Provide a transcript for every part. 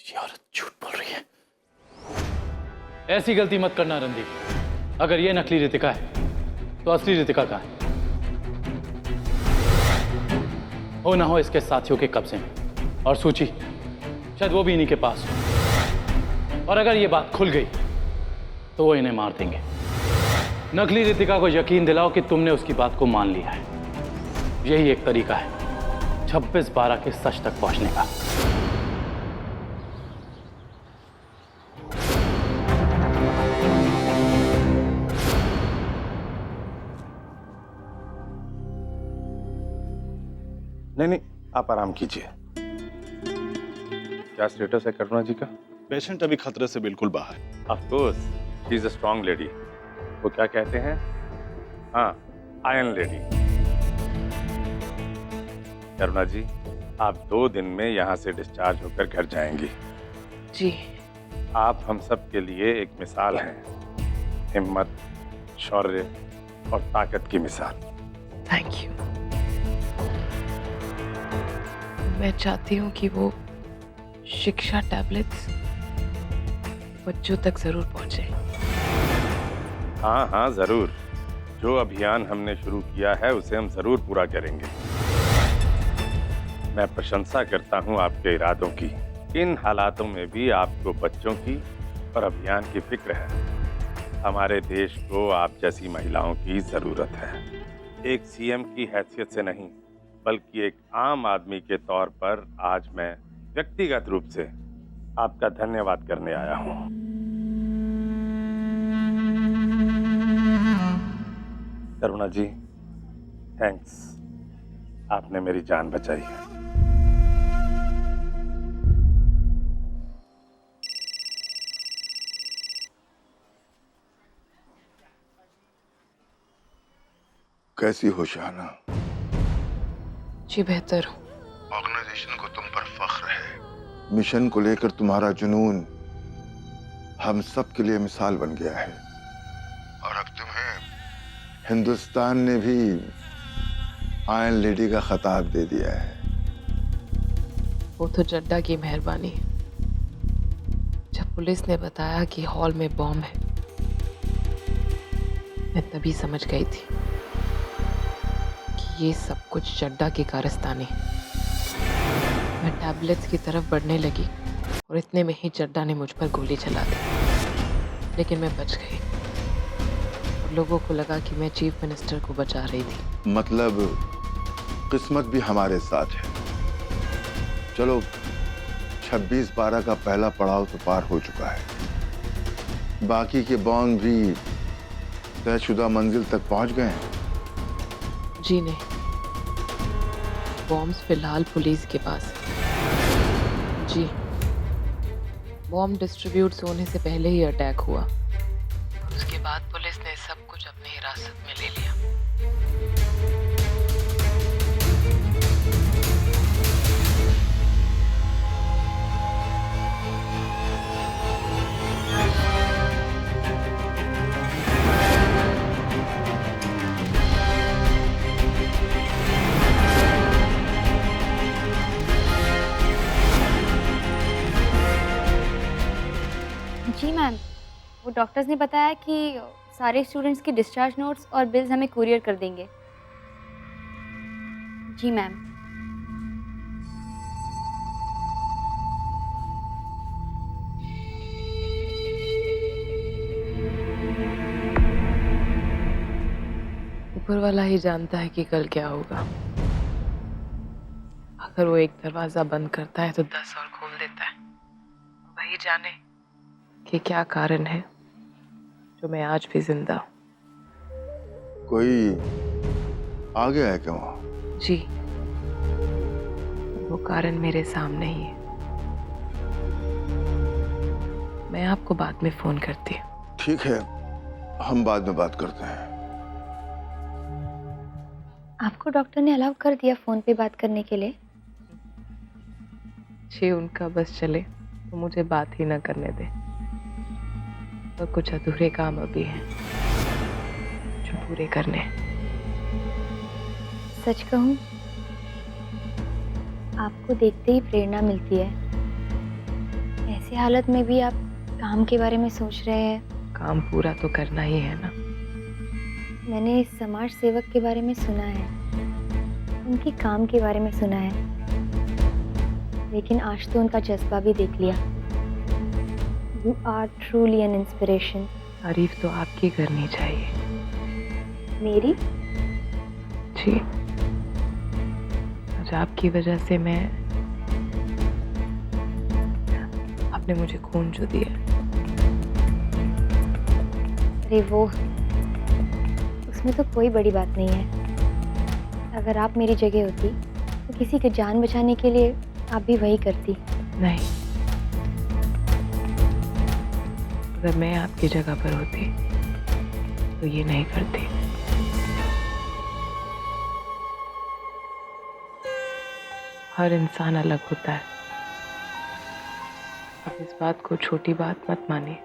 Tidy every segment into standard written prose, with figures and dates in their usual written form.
ये औरत झूठ बोल रही है। ऐसी गलती मत करना रणदीप। अगर ये नकली रितिका है तो असली रितिका कहाँ है? हो ना हो इसके साथियों के कब्जे में, और सूची शायद वो भी इन्हीं के पास हो। और अगर ये बात खुल गई तो वो इन्हें मार देंगे। नकली रितिका को यकीन दिलाओ कि तुमने उसकी बात को मान लिया है। यही एक तरीका है 26/12 के सच तक पहुंचने का। नहीं, आप आराम कीजिए। क्या स्टेटस है करुणा जी का? पेशेंट अभी खतरे से बिल्कुल बाहर। Of course, she is a strong lady. वो क्या कहते हैं? हाँ, आयरन लेडी। करुणा जी, आप 2 दिन में यहाँ से डिस्चार्ज होकर घर जाएंगी। जी। आप हम सब के लिए एक मिसाल हैं। हिम्मत, शौर्य और ताकत की मिसाल। Thank you. मैं चाहती हूँ कि वो शिक्षा टैबलेट्स बच्चों तक जरूर पहुंचे। हाँ हाँ, जरूर। जो अभियान हमने शुरू किया है उसे हम जरूर पूरा करेंगे। मैं प्रशंसा करता हूँ आपके इरादों की। इन हालातों में भी आपको बच्चों की और अभियान की फिक्र है। हमारे देश को आप जैसी महिलाओं की जरूरत है। एक सीएम की हैसियत से नहीं, बल्कि एक आम आदमी के तौर पर आज मैं व्यक्तिगत रूप से आपका धन्यवाद करने आया हूँ। करुणा जी, थैंक्स। आपने मेरी जान बचाई है। कैसी हो शाहना? जी बेहतर हूँ। ऑर्गेनाइजेशन को तुम पर फख्र है। मिशन को लेकर तुम्हारा जुनून हम सब के लिए मिसाल बन गया है। और अब तुम्हें हिंदुस्तान ने भी आयरन लेडी का खिताब दे दिया है। वो तो जड्डा की मेहरबानी है। जब पुलिस ने बताया कि हॉल में बॉम्ब है, मैं तभी समझ गई थी कि ये सब कुछ जड्डा की कारस्तानी है। मैं टैबलेट्स की तरफ बढ़ने लगी और इतने में ही जड्डा ने मुझ पर गोली चला दी, लेकिन मैं बच गई और लोगों को लगा कि मैं चीफ मिनिस्टर को बचा रही थी। मतलब किस्मत भी हमारे साथ है। चलो, 26/12 का पहला पड़ाव तो पार हो चुका है। बाकी के बॉम्ब भी तयशुदा मंजिल तक पहुंच गए हैं। जी नहीं, बॉम्ब्स फिलहाल पुलिस के पास है। जी, बॉम्ब डिस्ट्रीब्यूट होने से पहले ही अटैक हुआ। उसके बाद पुलिस ने सब कुछ अपनी हिरासत में ले लिया। जी मैम, वो डॉक्टर्स ने बताया कि सारे स्टूडेंट्स की डिस्चार्ज नोट्स और बिल्स हमें कुरियर कर देंगे। जी मैम। ऊपर वाला ही जानता है कि कल क्या होगा। अगर वो एक दरवाजा बंद करता है तो 10 और खोल देता है। वही जाने कि क्या कारण है जो मैं आज भी जिंदा हूं। कोई आ गया है क्या वहां? जी, वो कारण मेरे सामने ही है। मैं आपको बाद में फोन करती हूँ। ठीक है, हम बाद में बात करते हैं। आपको डॉक्टर ने अलाउ कर दिया फोन पे बात करने के लिए? जी, उनका बस चले तो मुझे बात ही ना करने दे। तो कुछ अधूरे काम अभी हैं जो पूरे करने हैं। सच कहूँ, आपको देखते ही प्रेरणा मिलती है। ऐसी हालत में भी आप काम के बारे में सोच रहे हैं। काम पूरा तो करना ही है ना। मैंने समाज सेवक के बारे में सुना है, उनके काम के बारे में सुना है, लेकिन आज तो उनका जज्बा भी देख लिया। You are truly an inspiration. तारीफ तो आपकी करनी चाहिए। मेरी? जी, आज आपकी वजह से आपने मुझे खून जो दिया। अरे वो, उसमें तो कोई बड़ी बात नहीं है। अगर आप मेरी जगह होती तो किसी की जान बचाने के लिए आप भी वही करती। नहीं, अगर मैं आपकी जगह पर होती तो ये नहीं करती। हर इंसान अलग होता है। अब इस बात को छोटी बात मत मानिए।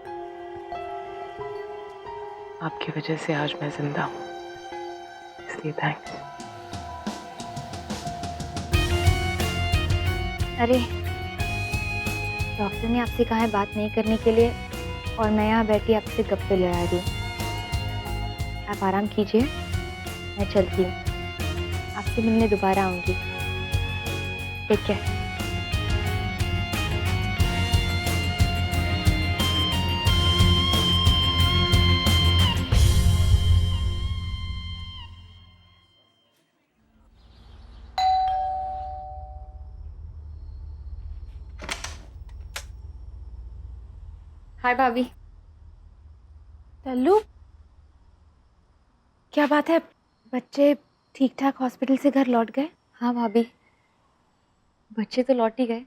आपकी वजह से आज मैं जिंदा हूँ, इसलिए थैंक्स। अरे, डॉक्टर ने आपसे कहा है बात नहीं करने के लिए, और मैं यहाँ बैठी आपसे गप्पे लड़ा रही हूँ। आप आराम कीजिए, मैं चलती हूँ। आपसे मिलने दोबारा आऊँगी। Take care. हाय भाभी। लल्लू, क्या बात है? बच्चे ठीक ठाक हॉस्पिटल से घर लौट गए? हाँ भाभी, बच्चे तो लौट ही गए,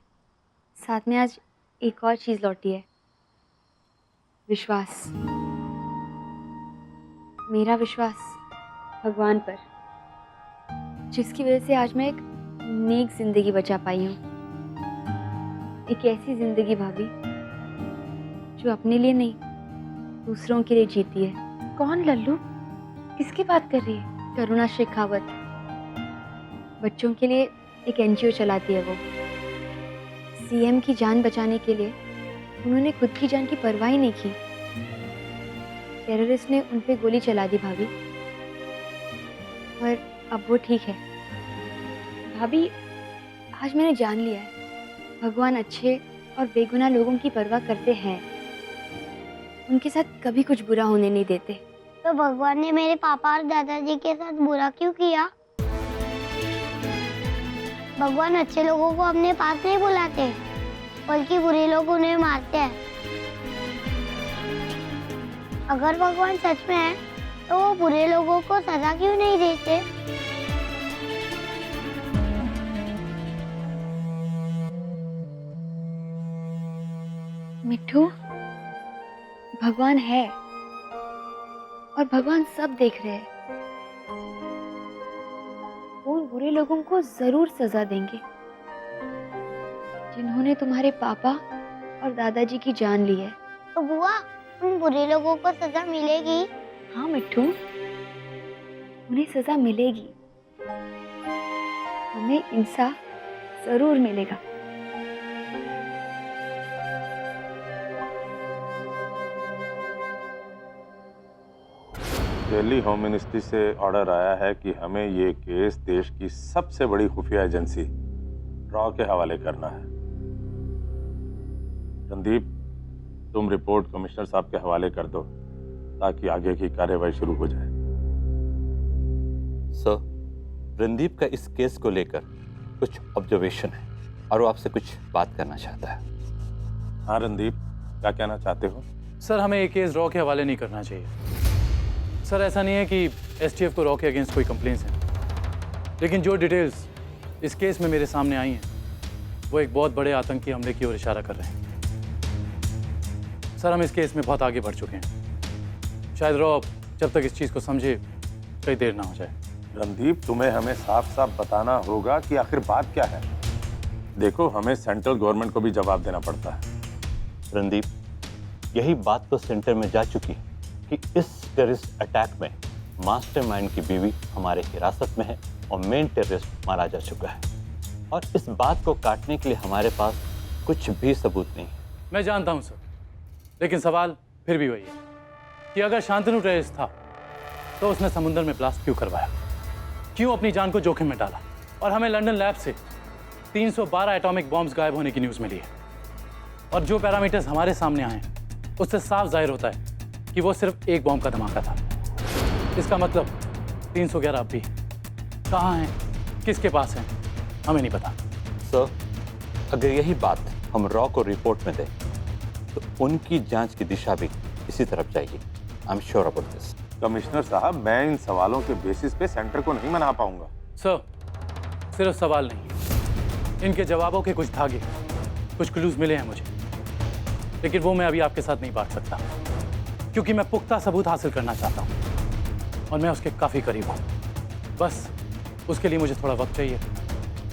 साथ में आज एक और चीज़ लौटी है, विश्वास। मेरा विश्वास भगवान पर, जिसकी वजह से आज मैं एक नेक जिंदगी बचा पाई हूँ। एक ऐसी जिंदगी भाभी जो अपने लिए नहीं, दूसरों के लिए जीती है। कौन लल्लू? किसकी बात कर रही है? करुणा शेखावत। बच्चों के लिए एक एनजीओ चलाती है वो। सीएम की जान बचाने के लिए उन्होंने खुद की जान की परवाह ही नहीं की। टेररिस्ट ने उन पे गोली चला दी भाभी, पर अब वो ठीक है। भाभी, आज मैंने जान लिया है, भगवान अच्छे और बेगुनाह लोगों की परवाह करते हैं। उनके साथ कभी कुछ बुरा होने नहीं देते। तो भगवान ने मेरे पापा और दादाजी के साथ बुरा क्यों किया? भगवान अच्छे लोगों को अपने पास नहीं बुलाते, बल्कि बुरे लोग उन्हें मारते हैं। अगर भगवान सच में है, तो वो बुरे लोगों को सजा क्यों नहीं देते? मिट्ठू, भगवान है और भगवान सब देख रहे हैं। वो उन बुरे लोगों को जरूर सजा देंगे जिन्होंने तुम्हारे पापा और दादाजी की जान ली है। तो बुआ, उन बुरे लोगों को सजा मिलेगी? हाँ मिट्ठू, उन्हें सजा मिलेगी। हमें इंसाफ जरूर मिलेगा। दिल्ली होम मिनिस्ट्री से ऑर्डर आया है कि हमें ये केस देश की सबसे बड़ी खुफिया एजेंसी रॉ के हवाले करना है। रणदीप, तुम रिपोर्ट कमिश्नर साहब के हवाले कर दो ताकि आगे की कार्यवाही शुरू हो जाए। सर, रणदीप का इस केस को लेकर कुछ ऑब्जर्वेशन है और वो आपसे कुछ बात करना चाहता है। हाँ रणदीप, क्या कहना चाहते हो? सर, हमें ये केस रॉ के हवाले नहीं करना चाहिए। सर, ऐसा नहीं है कि एसटीएफ को रॉ के अगेंस्ट कोई कंप्लेंट्स हैं, लेकिन जो डिटेल्स इस केस में मेरे सामने आई हैं वो एक बहुत बड़े आतंकी हमले की ओर इशारा कर रहे हैं। सर, हम इस केस में बहुत आगे बढ़ चुके हैं। शायद रॉ जब तक इस चीज़ को समझे कई देर ना हो जाए। रणदीप, तुम्हें हमें साफ साफ बताना होगा कि आखिर बात क्या है। देखो, हमें सेंट्रल गवर्नमेंट को भी जवाब देना पड़ता है। रणदीप, यही बात तो सेंटर में जा चुकी है कि इस टेररिस्ट अटैक में मास्टरमाइंड की बीवी हमारे हिरासत में है और मेन टेररिस्ट मारा जा चुका है। और इस बात को काटने के लिए हमारे पास कुछ भी सबूत नहीं है। मैं जानता हूं सर, लेकिन सवाल फिर भी वही है कि अगर शांतनु टेररिस्ट था तो उसने समुद्र में ब्लास्ट क्यों करवाया, क्यों अपनी जान को जोखिम में डाला। और हमें लंदन लैब से 312 एटॉमिक बॉम्ब्स गायब होने की न्यूज़ मिली है, और जो पैरामीटर्स हमारे सामने आए हैं उससे साफ जाहिर होता है कि वो सिर्फ एक बॉम्ब का धमाका था। इसका मतलब 311 अब भी कहाँ हैं, किसके पास हैं, हमें नहीं पता। सर, अगर यही बात हम रॉ को रिपोर्ट में दें तो उनकी जांच की दिशा भी इसी तरफ जाएगी। I am sure about this. Commissioner साहब, मैं इन सवालों के बेसिस पे सेंटर को नहीं मना पाऊंगा। सर, सिर्फ सवाल नहीं, इनके जवाबों के कुछ धागे, कुछ क्लूज मिले हैं मुझे, लेकिन वो मैं अभी आपके साथ नहीं बांट सकता क्योंकि मैं पुख्ता सबूत हासिल करना चाहता हूँ और मैं उसके काफ़ी करीब हूँ। बस उसके लिए मुझे थोड़ा वक्त चाहिए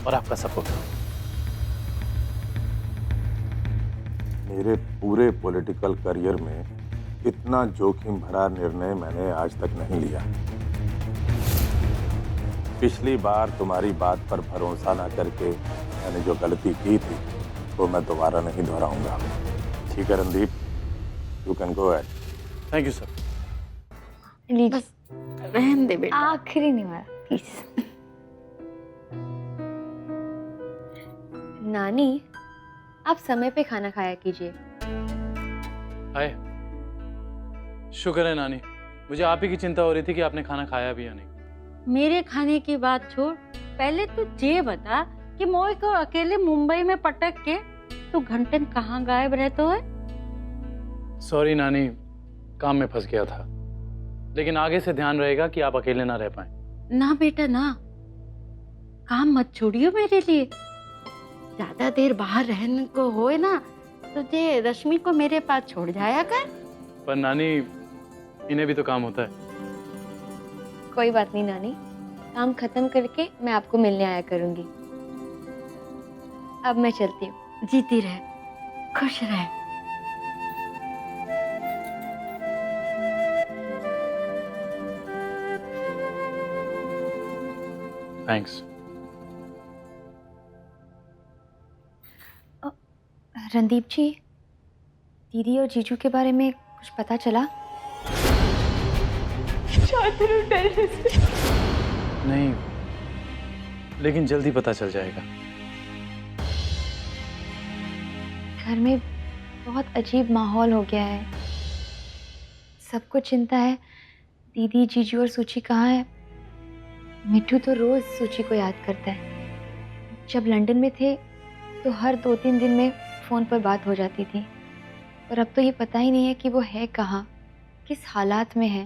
और आपका सपोर्ट। मेरे पूरे पॉलिटिकल करियर में इतना जोखिम भरा निर्णय मैंने आज तक नहीं लिया। पिछली बार तुम्हारी बात पर भरोसा ना करके मैंने जो गलती की थी वो मैं दोबारा नहीं दोहराऊंगा। ठीक है Randeep, you can go ahead. Thank you sir. लीजिए, रहने दे बेटा। आखिरी नहीं मारा प्लीज। नानी, आप समय पे खाना खाया कीजिए। हाय, शुक्र है नानी, मुझे आप ही की चिंता हो रही थी कि आपने खाना खाया भी या नहीं। मेरे खाने की बात छोड़, पहले तू ये बता कि मोई को अकेले मुंबई में पटक के तू घंटन कहाँ गायब रहते हो? सॉरी नानी, काम में फंस गया था, लेकिन आगे से ध्यान रहेगा कि आप अकेले ना रह पाए। ना बेटा ना, काम मत छोड़ियो मेरे लिए। ज्यादा देर बाहर रहने को होए ना तुझे रश्मि को मेरे पास छोड़ जाया कर। पर नानी, इन्हें भी तो काम होता है। कोई बात नहीं नानी, काम खत्म करके मैं आपको मिलने आया करूंगी। अब मैं चलती हूँ। जीती रहे, खुश रहे। थैंक्स। रणदीप जी, दीदी और जीजू के बारे में कुछ पता चला? नहीं, लेकिन जल्दी पता चल जाएगा। घर में बहुत अजीब माहौल हो गया है, सबको चिंता है दीदी, जीजू और सूची कहाँ है। मिट्टू तो रोज सूची को याद करता है। जब लंदन में थे तो हर 2-3 दिन में फोन पर बात हो जाती थी, और अब तो ये पता ही नहीं है कि वो है कहाँ, किस हालात में है।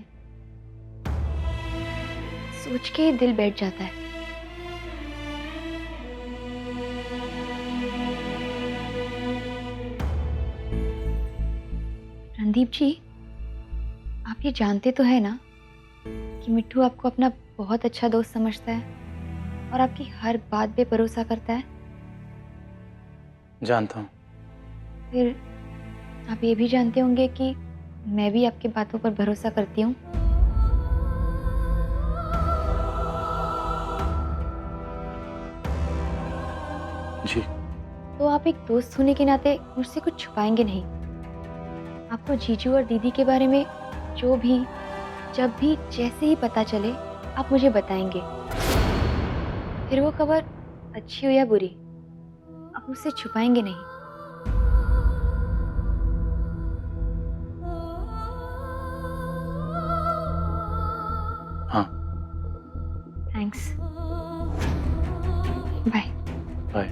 सोच के ही दिल बैठ जाता है। रणदीप जी, आप ये जानते तो है ना कि मिट्टू आपको अपना बहुत अच्छा दोस्त समझता है और आपकी हर बात पे भरोसा करता है। जानता हूँ। फिर आप ये भी जानते होंगे कि मैं भी आपकी बातों पर भरोसा करती हूँ। जी। तो आप एक दोस्त होने के नाते मुझसे कुछ छुपाएंगे नहीं। आपको जीजू और दीदी के बारे में जो भी, जब भी, जैसे ही पता चले आप मुझे बताएंगे। फिर वो खबर अच्छी हो या बुरी, आप मुझसे छुपाएंगे नहीं। हाँ। थैंक्स। बाय। बाय।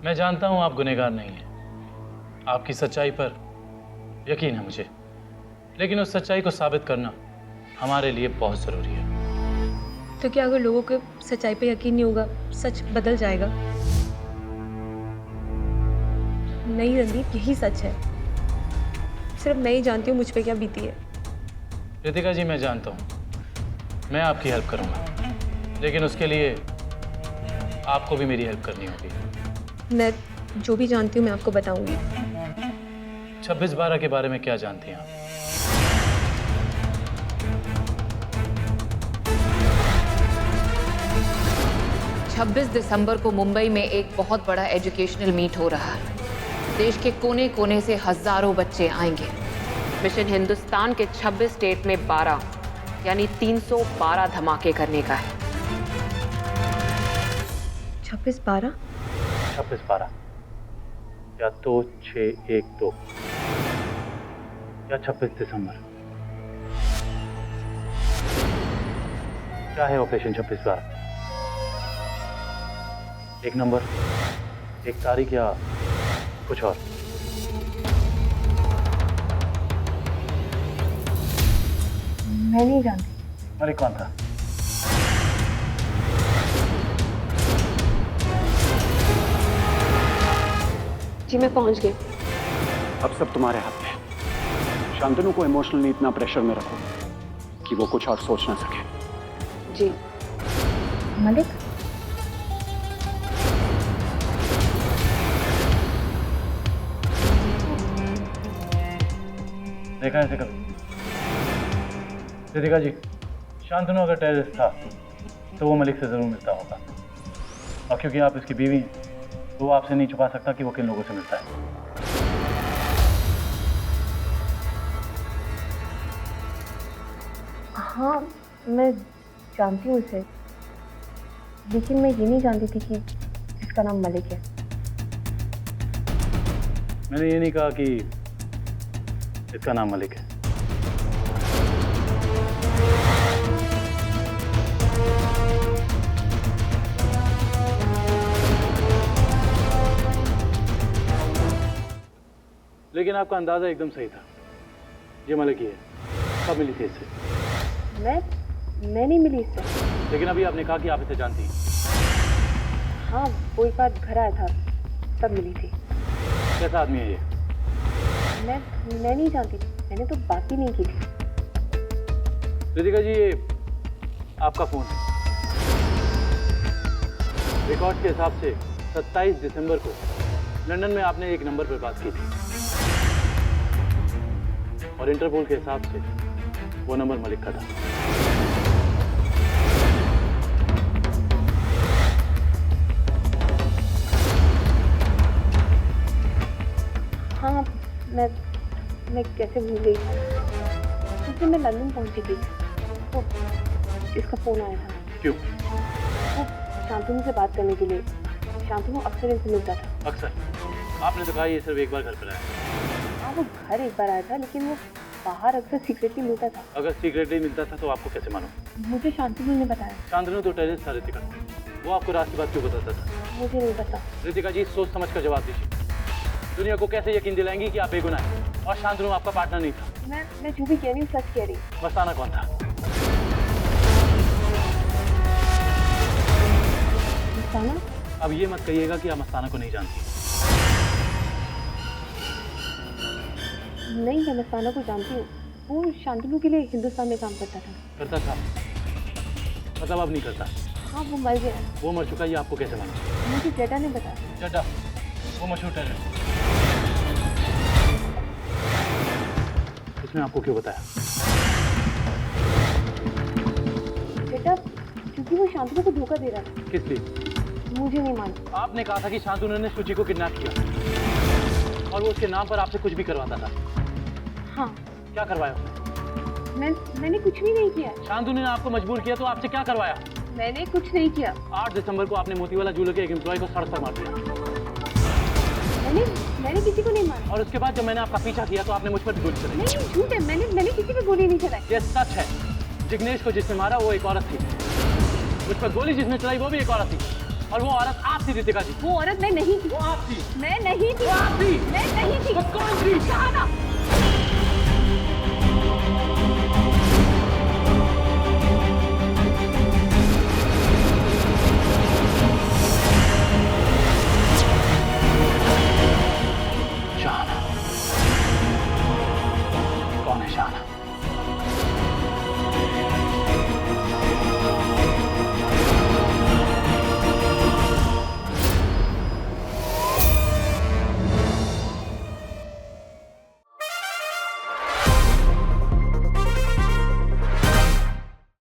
मैं जानता हूं आप गुनहगार नहीं हैं। आपकी सच्चाई पर यकीन है मुझे, लेकिन उस सच्चाई को साबित करना हमारे लिए बहुत जरूरी है। तो क्या अगर लोगों को सच्चाई पे यकीन नहीं होगा, सच बदल जाएगा? नहीं रणदीप, यही सच है। सिर्फ मैं ही जानती हूँ मुझ पे क्या बीती है। रितिका जी, मैं जानता हूँ मैं आपकी हेल्प करूँगा, लेकिन उसके लिए आपको भी मेरी हेल्प करनी होगी। मैं जो भी जानती हूँ मैं आपको बताऊंगी। 26/12 के बारे में क्या जानती हैं आप? 26 दिसंबर को मुंबई में एक बहुत बड़ा एजुकेशनल मीट हो रहा है। देश के कोने कोने से हजारों बच्चे आएंगे। मिशन हिंदुस्तान के 26 स्टेट में 12 यानी 312 धमाके करने का है। 26/12 26/12 या तो 6/1/2 या 26 दिसंबर। क्या है ऑपरेशन 26/12? एक नंबर, एक तारीख या कुछ और? मैं नहीं जानती। अरे कौन था? जी मैं पहुंच गई। अब सब तुम्हारे हाथ में है। शांतनु को इमोशनली इतना प्रेशर में रखो कि वो कुछ और सोच ना सके। जी मलिक, देखा है कभी? रितिका जी, शांतनु अगर टेररिस्ट था तो वो मलिक से जरूर मिलता होगा, और क्योंकि आप इसकी बीवी हैं तो वो आपसे नहीं छुपा सकता कि वो किन लोगों से मिलता है। हाँ मैं जानती हूँ उसे, लेकिन मैं ये नहीं जानती थी कि इसका नाम मलिक है। मैंने ये नहीं कहा कि इसका नाम मलिक है। लेकिन आपका अंदाजा एकदम सही था, ये मलिक ही है। कब मिली थी इससे? मैं नहीं मिली इससे। लेकिन अभी आपने कहा कि आप इसे जानती हैं। हाँ वो एक बार घर आया था तब मिली थी। कैसा आदमी है ये? मैं नहीं जानती थी, मैंने तो बात ही नहीं की थी। रितिका जी, ये आपका फोन है। रिकॉर्ड के हिसाब से 27 दिसंबर को लंदन में आपने एक नंबर पर बात की थी, और इंटरपोल के हिसाब से वो नंबर मलिक का था। हाँ मैं कैसे भूल गई, क्योंकि मैं लंदन पहुंची थी तो इसका फोन आया था। क्यों? वो शांतनु से बात करने के लिए। शांतनु अक्सर इनसे मिलता था। अक्सर? आपने तो कहा ये सिर्फ एक बार घर पर आया। हाँ वो घर एक बार आया था, लेकिन वो बाहर अक्सर सीक्रेटली मिलता था। अगर सीक्रेटली मिलता था तो आपको कैसे मालूम? मुझे शांतनु ने बताया। शांतनु तो टेररिस्ट था रितिका, वो आपको रात की बात क्यों बताता था? मुझे नहीं पता। रितिका जी, सोच समझ कर जवाब दीजिए। दुनिया को कैसे यकीन दिलाएंगी कि आप बेगुनाह हैं और शांतनु आपका पार्टनर नहीं था? मैं जो भी कह रही हूँ सच कह रही। मस्ताना कौन था? मस्ताना? अब ये मत कहिएगा कि आप मस्ताना को नहीं जानती। नहीं, मैं मस्ताना को जानती हूँ। वो शांतनु के लिए हिंदुस्तान में काम करता था। करता था? मतलब अब नहीं करता? हाँ वो मर गया। वो मर चुका, ये आपको कैसे मालूम? मुझे जड्डा ने बताया। जड्डा वो मशहूर टेररिस्ट, उसने आपको क्यों बताया? जड्डा क्योंकि वो शांतनु को धोखा दे रहा था। किस लिए? मुझे नहीं मालूम। आपने कहा था कि शांतनु ने सूची को किडनैप किया और वो उसके नाम पर आपसे कुछ भी करवाता था। हाँ। क्या करवाया उसने? मैंने कुछ भी नहीं किया। शांतनु ने आपको मजबूर किया तो आपसे क्या करवाया? मैंने कुछ नहीं किया। 8 दिसंबर को आपने मोतीवाला ज्वेलर के एक एम्प्लॉय को सड़क पर मार दिया। मैंने किसी को नहीं मारा। और उसके बाद जब मैंने आपका पीछा किया तो आपने मुझ पर भी गोली चलाई। नहीं, झूठ है। मैंने किसी पे गोली नहीं चलाई। ये सच है। जिग्नेश को जिसने मारा वो एक औरत थी, मुझ पर गोली जिसने चलाई वो भी एक औरत थी, और वो औरत आप थी रितिका जी। वो औरत मैं नहीं थी। वो आप थी। मैं नहीं थी। वो आप थी। मैं नहीं थी। वो कौन थी? शाहाना।